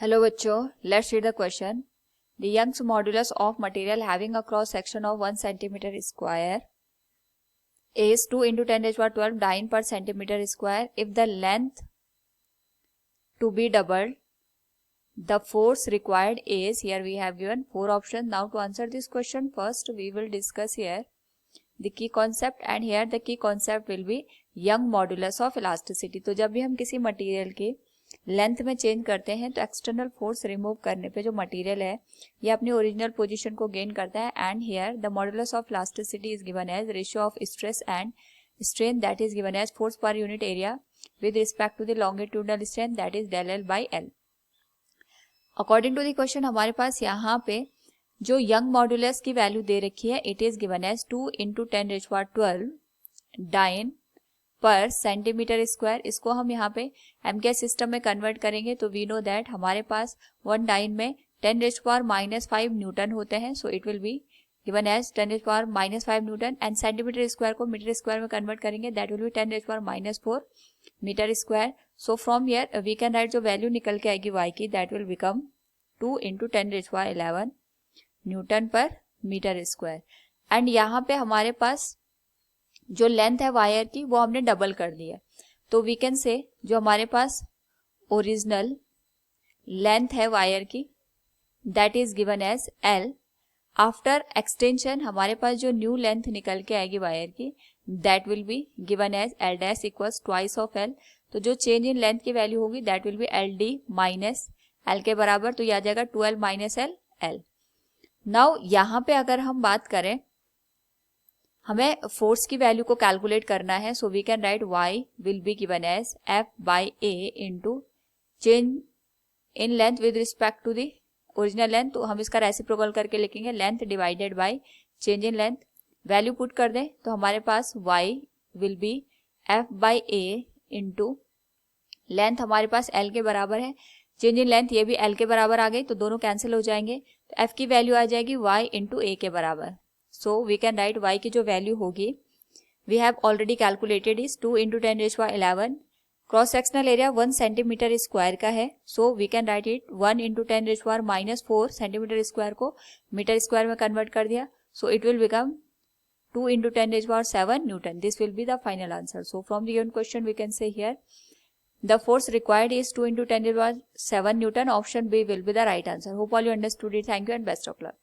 Hello बच्चों, let's read the question. The Young's modulus of material having a cross section of 1 centimeter square is 2 into 10 raised by 12 dyne per centimeter square. If the length to be doubled, the force required is, here we have given 4 options. Now to answer this question, first we will discuss here the key concept, and here the key concept will be Young modulus of elasticity. तो जब भी हम किसी material के length में change करते हैं तो एक्सटर्नल फोर्स रिमूव करने पे जो मटेरियल है ये अपनी ओरिजिनल पोजीशन को गेन करता है. And here the modulus of elasticity is given as ratio of stress and strain that is given as force per unit area with respect to the longitudinal strength that is del L by L. According to the question हमारे पास यहाँ पे जो Young modulus की value दे रखी है it is given as 2 into 10 raised by 12 dyne per centimetre square. इसको हम यहाँ पे एमके सिस्टम में कन्वर्ट करेंगे तो वी नो दैट हमारे पास 1 डाइन में 10 रेज़्ड पावर -5 न्यूटन होते हैं. So it will be given as 10 raised power -5 newton. And centimetre square को मीटर स्क्वायर में कन्वर्ट करेंगे that will be 10 raised power -4 metre square. So from here we can write जो value निकल के आएगी Y की that will become 2 into 10 raised power 11 newton per metre square. And यहाँ पे हमारे पास जो लेंथ है वायर की वो हमने डबल कर दिया. तो वी कैन से जो हमारे पास ओरिजिनल लेंथ है वायर की that is given as L. After extension हमारे पास जो न्यू लेंथ निकल के आएगी वायर की that will be given as L dash equals twice of L. तो जो चेंज इन लेंथ की वैल्यू होगी that will be LD minus L के बराबर. तो यह आ जाएगा 12 माइनस L. नाउ यहाँ पे अगर हम बात करें हमें फोर्स की वैल्यू को कैलकुलेट करना है. So we can write y will be given as F by A into change in length with respect to the original length. तो हम इसका रेसिप्रोकल करके लिखेंगे length divided by change in length. Value put कर दें तो हमारे पास y will be F by A into length हमारे पास L के बराबर है. चेंज इन लेंथ ये भी L के बराबर आ गई तो दोनों कैंसिल हो जाएंगे. तो F की वैल्यू आ जाएगी y इंटू A के बराबर. So we can write y की जो वैल्यू होगी we have already calculated is 2 into 10 raised by 11. Cross sectional area 1 centimetre square का है. So we can write it 1 into 10 raised by -4 centimetre square को metre square में convert कर दिया. So it will become 2 into 10 raised by 7 newton. This will be the final answer. So from the given question we can say here the force required is 2 into 10 raised by 7 Newton. Option B will be the right answer. Hope all you understood it. Thank you and best of luck.